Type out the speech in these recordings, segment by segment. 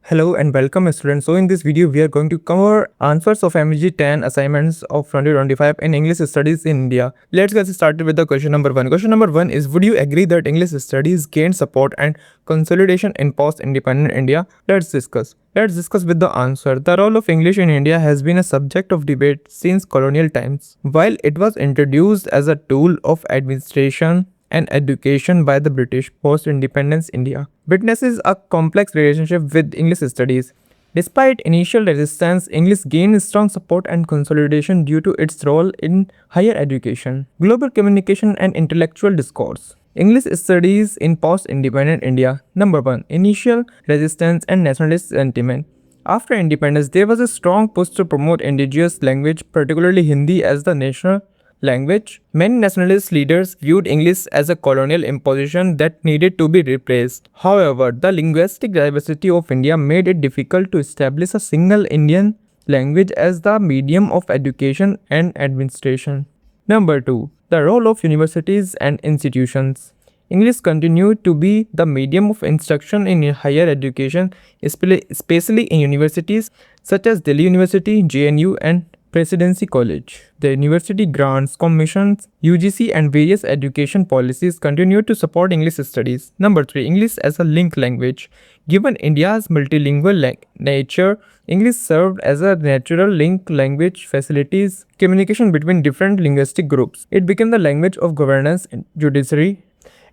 Hello and welcome students. So in this video we are going to cover answers of MEG 10 assignments of 2025 in English studies in India. Let's get started with the question number 1. Question number 1 is, would you agree that English studies gained support and consolidation in post-independent India? Let's discuss. Let's discuss with the answer. The role of English in India has been a subject of debate since colonial times. While it was introduced as a tool of administration and education by the British post-independence India, witnesses a complex relationship with English studies. Despite initial resistance, English gained strong support and consolidation due to its role in higher education, global communication, and intellectual discourse. English studies in post-independent India. Number 1. Initial resistance and nationalist sentiment. After independence, there was a strong push to promote indigenous language, particularly Hindi, as the national language. Many nationalist leaders viewed English as a colonial imposition that needed to be replaced. However, the linguistic diversity of India made it difficult to establish a single Indian language as the medium of education and administration. Number 2. The role of universities and institutions. English continued to be the medium of instruction in higher education, especially in universities such as Delhi University, JNU, and Presidency College. The university grants, commissions, UGC, and various education policies continue to support English studies. Number 3. English as a link language. Given India's multilingual nature, English served as a natural link language, facilitates communication between different linguistic groups. It became the language of governance, judiciary,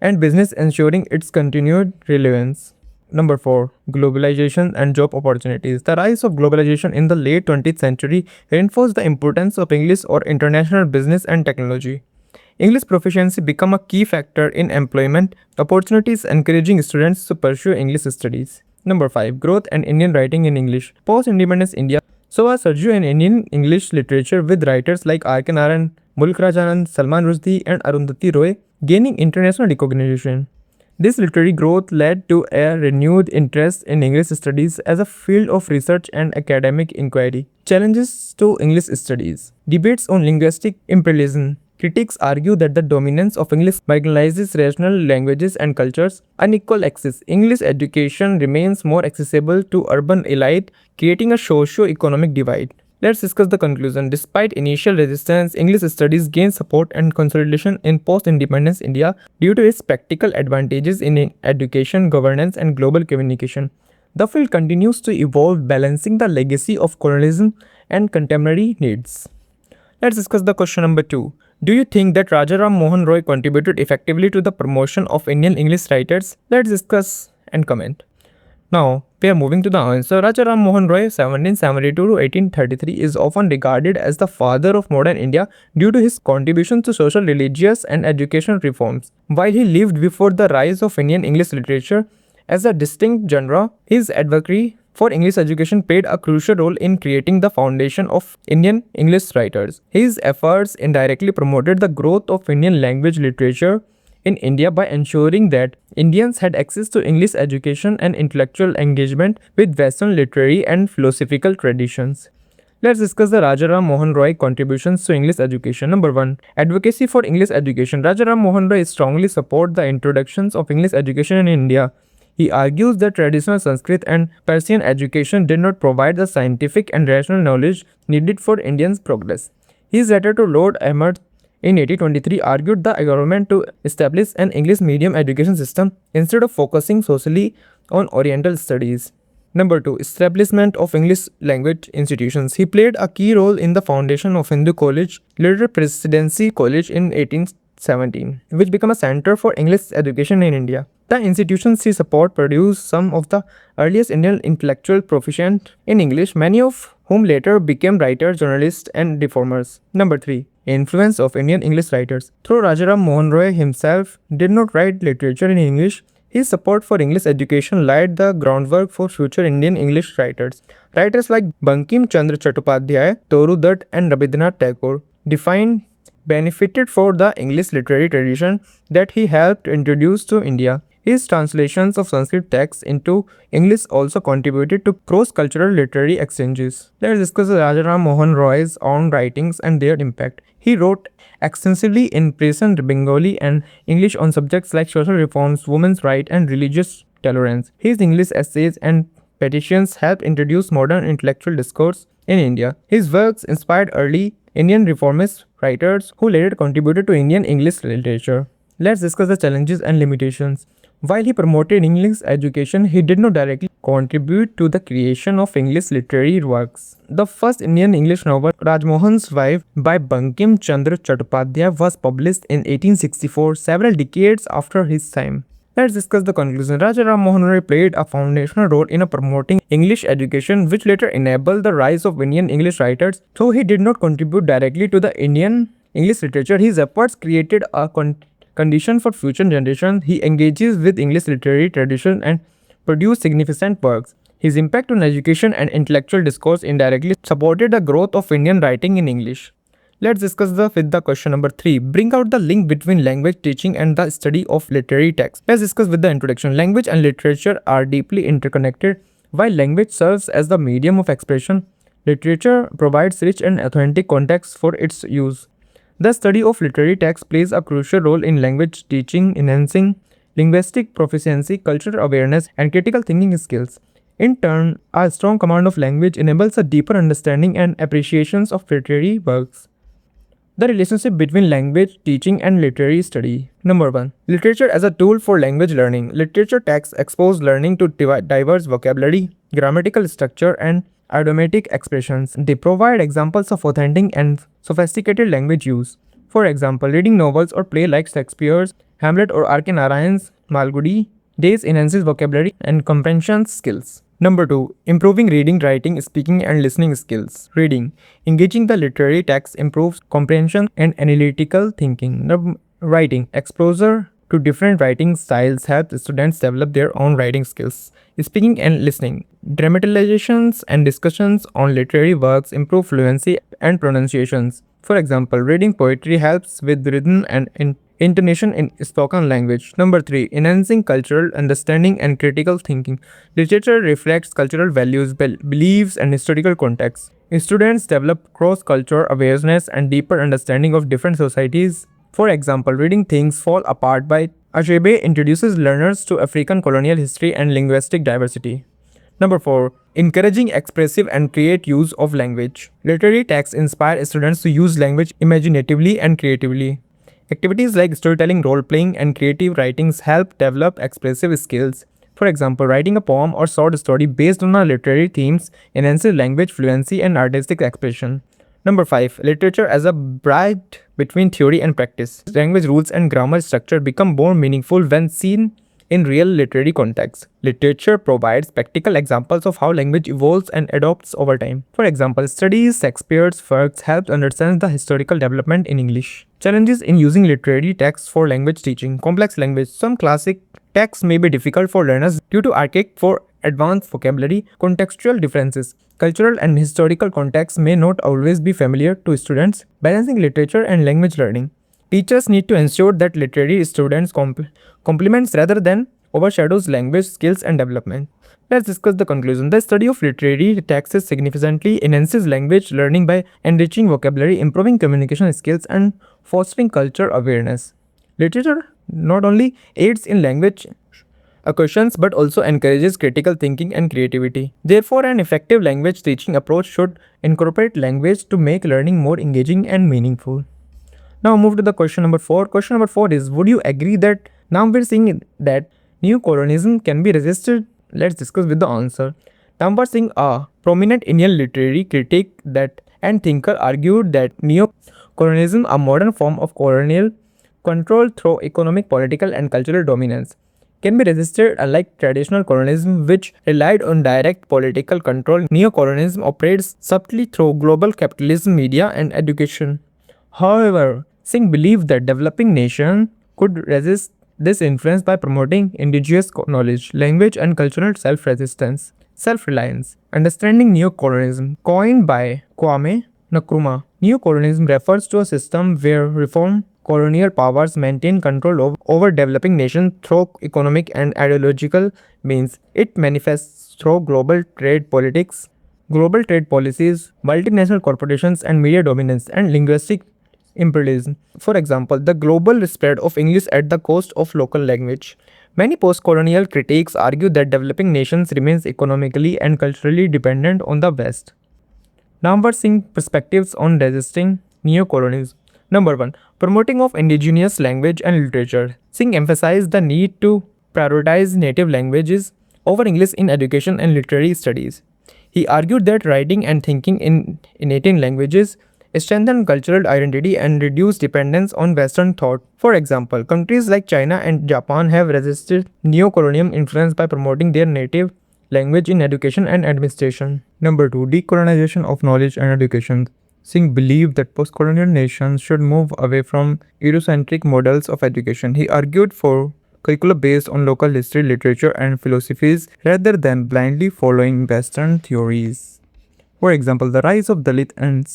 and business, ensuring its continued relevance. Number 4. Globalization and job opportunities. The rise of globalization in the late 20th century reinforced the importance of English for international business and technology. English proficiency became a key factor in employment opportunities, encouraging students to pursue English studies. Number 5. Growth and Indian writing in English. Post-independence India saw a surge in Indian English literature with writers like R.K. Narayan, Mulk Rajanand, Salman Rushdie, and Arundhati Roy gaining international recognition. This literary growth led to a renewed interest in English studies as a field of research and academic inquiry. Challenges to English studies. Debates on linguistic imperialism. Critics argue that the dominance of English marginalizes regional languages and cultures. Unequal access. English education remains more accessible to urban elite, creating a socio-economic divide. Let's discuss the conclusion. Despite initial resistance, English studies gained support and consolidation in post-independence India due to its practical advantages in education, governance, and global communication. The field continues to evolve, balancing the legacy of colonialism and contemporary needs. Let's discuss the question number 2. Do you think that Rajaram Mohan Roy contributed effectively to the promotion of Indian English writers? Let's discuss and comment. Now, we are moving to the answer. Rajaram Mohan Roy, 1772 to 1833, is often regarded as the father of modern India due to his contributions to social, religious, and educational reforms. While he lived before the rise of Indian English literature as a distinct genre, his advocacy for English education played a crucial role in creating the foundation of Indian English writers. His efforts indirectly promoted the growth of Indian language literature in India by ensuring that Indians had access to English education and intellectual engagement with Western literary and philosophical traditions. Let's discuss the Rajaram Mohan Roy contributions to English education. Number 1. Advocacy for English education. Rajaram Mohan Roy strongly supports the introductions of English education in India. He argues that traditional Sanskrit and Persian education did not provide the scientific and rational knowledge needed for Indians' progress. His letter to Lord Ahmed in 1823 argued the government to establish an English medium education system instead of focusing solely on Oriental studies. Number 2. Establishment of English language institutions. He played a key role in the foundation of Hindu College, later Presidency College in 1817, which became a center for English education in India. The institutions he supported produced some of the earliest Indian intellectuals proficient in English, many of whom later became writers, journalists, and reformers. Number 3. Influence of Indian English writers. Though Rajaram Mohan Roy himself did not write literature in English, his support for English education laid the groundwork for future Indian English writers. Writers like Bankim Chandra Chattopadhyay, Toru Dutt, and Rabindranath Tagore benefited from the English literary tradition that he helped introduce to India. His translations of Sanskrit texts into English also contributed to cross-cultural literary exchanges. Let's discuss Rajaram Mohan Roy's own writings and their impact. He wrote extensively in Persian, Bengali, and English on subjects like social reforms, women's rights, and religious tolerance. His English essays and petitions helped introduce modern intellectual discourse in India. His works inspired early Indian reformist writers who later contributed to Indian English literature. Let's discuss the challenges and limitations. While he promoted English education, he did not directly contribute to the creation of English literary works. The first Indian English novel, Rajmohan's Wife by Bankim Chandra Chattopadhyay, was published in 1864, several decades after his time. Let's discuss the conclusion. Raja Ram Mohan Roy played a foundational role in promoting English education, which later enabled the rise of Indian English writers. Though he did not contribute directly to the Indian English literature, his efforts created a condition for future generations. He engages with English literary tradition and produced significant works. His impact on education and intellectual discourse indirectly supported the growth of Indian writing in English. Let's discuss with the question number 3. Bring out the link between language teaching and the study of literary texts. Let's discuss with the introduction. Language and literature are deeply interconnected. While language serves as the medium of expression, literature provides rich and authentic context for its use. The study of literary texts plays a crucial role in language teaching, enhancing linguistic proficiency, cultural awareness, and critical thinking skills. In turn, a strong command of language enables a deeper understanding and appreciation of literary works. The relationship between language teaching and literary study. Number 1. Literature as a tool for language learning. Literature texts expose learning to diverse vocabulary, grammatical structure, and idiomatic expressions. They provide examples of authentic and sophisticated language use. For example, reading novels or plays like Shakespeare's Hamlet or R.K. Narayan's Malgudi Days enhances vocabulary and comprehension skills. Number 2. Improving reading, writing, speaking, and listening skills. Reading. Engaging the literary text improves comprehension and analytical thinking. Writing. Exposure to different writing styles helps students develop their own writing skills. Speaking and listening. Dramatizations and discussions on literary works improve fluency and pronunciations. For example, reading poetry helps with rhythm and intonation in spoken language. Number 3. Enhancing cultural understanding and critical thinking. Literature reflects cultural values, beliefs, and historical contexts. Students develop cross-cultural awareness and deeper understanding of different societies. For example, reading Things Fall Apart by Achebe introduces learners to African colonial history and linguistic diversity. Number 4. Encouraging expressive and creative use of language. Literary texts inspire students to use language imaginatively and creatively. Activities like storytelling, role-playing, and creative writings help develop expressive skills. For example, writing a poem or short story based on a literary themes enhances language fluency and artistic expression. Number 5. Literature as a bridge between theory and practice. Language rules and grammar structure become more meaningful when seen in real literary contexts. Literature provides practical examples of how language evolves and adopts over time. For example, studies Shakespeare's works help understand the historical development in English. Challenges in using literary texts for language teaching. Complex language. Some classic texts may be difficult for learners due to archaic for advanced vocabulary, contextual differences. Cultural and historical contexts may not always be familiar to students. Balancing literature and language learning. Teachers need to ensure that literary students complements rather than overshadows language skills and development. Let's discuss the conclusion. The study of literary texts significantly enhances language learning by enriching vocabulary, improving communication skills, and fostering cultural awareness. Literature not only aids in language acquisitions but also encourages critical thinking and creativity. Therefore, an effective language teaching approach should incorporate language to make learning more engaging and meaningful. Now move to the question number 4. Question number 4 is, would you agree that now we're seeing that neo-colonialism can be resisted? Let's discuss with the answer. Tambar Singh, a prominent Indian literary critic and thinker, argued that neo-colonialism, a modern form of colonial control through economic, political, and cultural dominance, can be resisted. Unlike traditional colonialism, which relied on direct political control, neo-colonialism operates subtly through global capitalism, media, and education. However, Singh believed that developing nations could resist this influence by promoting indigenous knowledge, language, and cultural self-reliance. Understanding neo-colonialism, coined by Kwame Nkrumah. Neo-colonialism refers to a system where reform colonial powers maintain control over developing nations through economic and ideological means. It manifests through global trade policies, multinational corporations, and media dominance, and linguistic imperialism. For example, the global spread of English at the cost of local language. Many post-colonial critics argue that developing nations remains economically and culturally dependent on the West. Now we're seeing perspectives on resisting neo-colonialism. Number 1. Promoting of indigenous language and literature. Singh emphasized the need to prioritize native languages over English in education and literary studies. He argued that writing and thinking in native languages strengthen cultural identity and reduce dependence on Western thought. For example, countries like China and Japan have resisted neo-colonial influence by promoting their native language in education and administration. Number 2. Decolonization of knowledge and education. Singh believed that post-colonial nations should move away from Eurocentric models of education. He argued for curricula based on local history, literature, and philosophies rather than blindly following Western theories. For example, the rise of Dalit and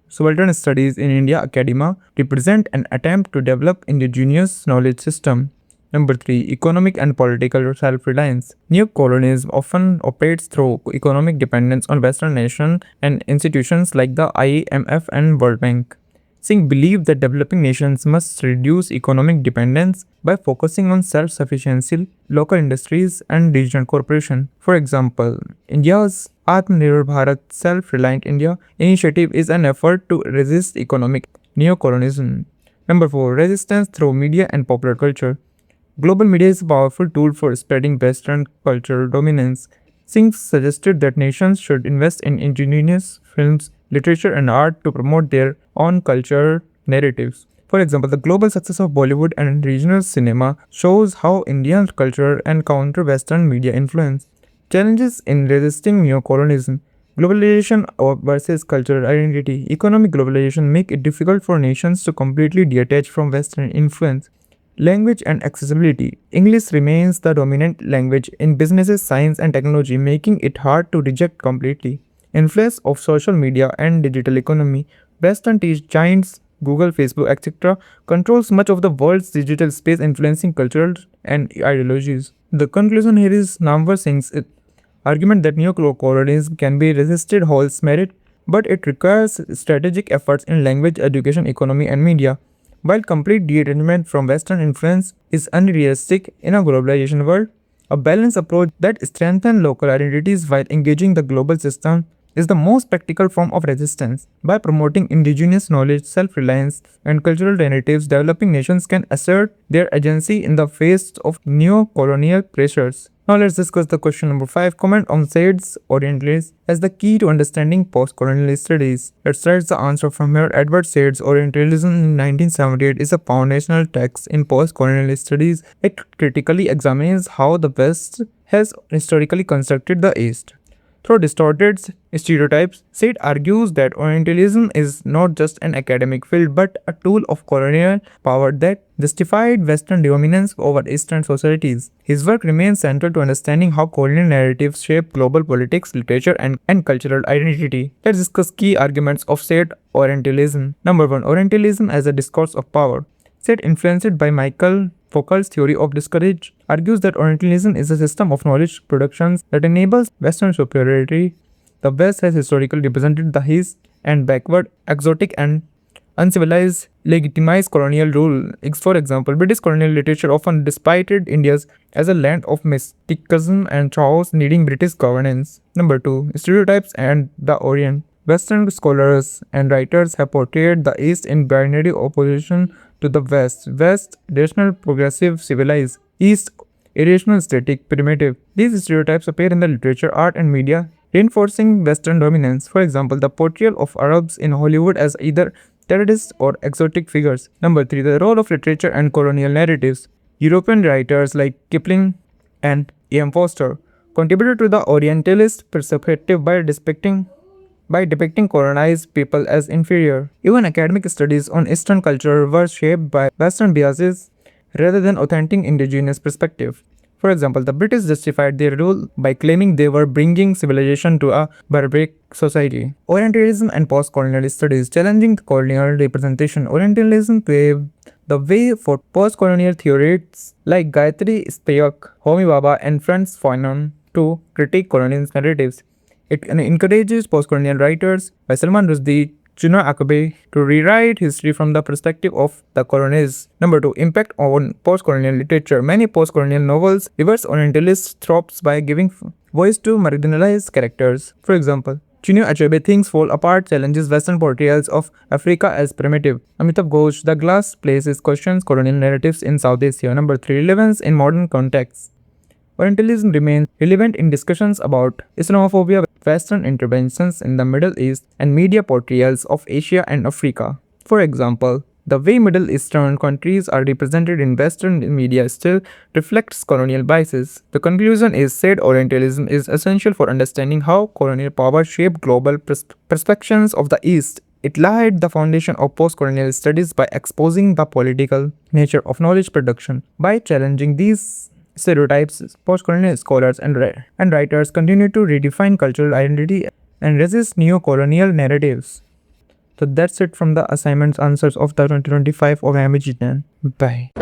subaltern studies in India academia represent an attempt to develop indigenous knowledge system. Number 3. Economic and political self-reliance. Neo-colonialism often operates through economic dependence on Western nations and institutions like the IMF and World Bank. Singh believed that developing nations must reduce economic dependence by focusing on self-sufficiency, local industries, and regional cooperation. For example, India's Atmanirbhar Bharat Self-Reliant India initiative is an effort to resist economic neo-colonialism. Number 4. Resistance through media and popular culture. Global media is a powerful tool for spreading Western cultural dominance. Singh suggested that nations should invest in indigenous films, literature, and art to promote their own cultural narratives. For example, the global success of Bollywood and regional cinema shows how Indian culture encounter Western media influence. Challenges in resisting neo-colonialism. Globalization versus cultural identity. Economic globalization make it difficult for nations to completely detach from Western influence. Language and accessibility. English remains the dominant language in businesses, science, and technology, making it hard to reject completely. Influence of social media and digital economy. Western tech giants, Google, Facebook, etc., controls much of the world's digital space, influencing cultural and ideologies. The conclusion here is Namvar Singh's argument that neo-colonialism can be resisted holds merit, but it requires strategic efforts in language, education, economy, and media. While complete detachment from Western influence is unrealistic in a globalization world, a balanced approach that strengthens local identities while engaging the global system is the most practical form of resistance. By promoting indigenous knowledge, self-reliance, and cultural narratives, developing nations can assert their agency in the face of neo-colonial pressures. Now let's discuss the question number 5. Comment on Said's Orientalism as the key to understanding post-colonial studies. Let's start the answer from here. Edward Said's Orientalism in 1978 is a foundational text in post-colonial studies. It critically examines how the West has historically constructed the East. Through distorted stereotypes, Said argues that Orientalism is not just an academic field but a tool of colonial power that justified Western dominance over Eastern societies. His work remains central to understanding how colonial narratives shape global politics, literature, and cultural identity. Let's discuss key arguments of Said Orientalism. Number 1. Orientalism as a discourse of power. Said, influenced by Michael Foucault's theory of discourage, argues that Orientalism is a system of knowledge productions that enables Western superiority. The West has historically represented the East and backward, exotic, and uncivilized, legitimized colonial rule. For example, British colonial literature often despited India as a land of mysticism and chaos needing British governance. Number 2. Stereotypes and the Orient. Western scholars and writers have portrayed the East in binary opposition to the West. West, rational, progressive, civilized. East, irrational, static, primitive. These stereotypes appear in the literature, art, and media, reinforcing Western dominance. For example, the portrayal of Arabs in Hollywood as either terrorists or exotic figures. Number 3. The role of literature and colonial narratives. European writers like Kipling and E.M. Foster contributed to the Orientalist perspective by depicting colonized people as inferior. Even academic studies on Eastern culture were shaped by Western biases rather than authentic indigenous perspective. For example, the British justified their rule by claiming they were bringing civilization to a barbaric society. Orientalism and post-colonial studies challenging colonial representation. Orientalism paved the way for post-colonial theorists like Gayatri Spivak, Homi Bhabha, and Franz Fanon to critique colonial narratives. It encourages post-colonial writers by Salman Rushdie Chinua Achebe to rewrite history from the perspective of the colonists. Number 2. Impact on post-colonial literature. Many post-colonial novels reverse Orientalist tropes by giving voice to marginalized characters. For example, Chinua Achebe Things Fall Apart challenges Western portrayals of Africa as primitive. Amitav Ghosh, The Glass Places questions colonial narratives in South Asia. Number 3. Relevance in modern contexts. Orientalism remains relevant in discussions about Islamophobia, Western interventions in the Middle East, and media portrayals of Asia and Africa. For example, the way Middle Eastern countries are represented in Western media still reflects colonial biases. The conclusion is said Orientalism is essential for understanding how colonial power shaped global perceptions of the East. It laid the foundation of post-colonial studies by exposing the political nature of knowledge production. By challenging these stereotypes, post-colonial scholars and writers continue to redefine cultural identity and resist neo-colonial narratives. So that's it from the assignments answers of the 2025 of MEG 10. Bye.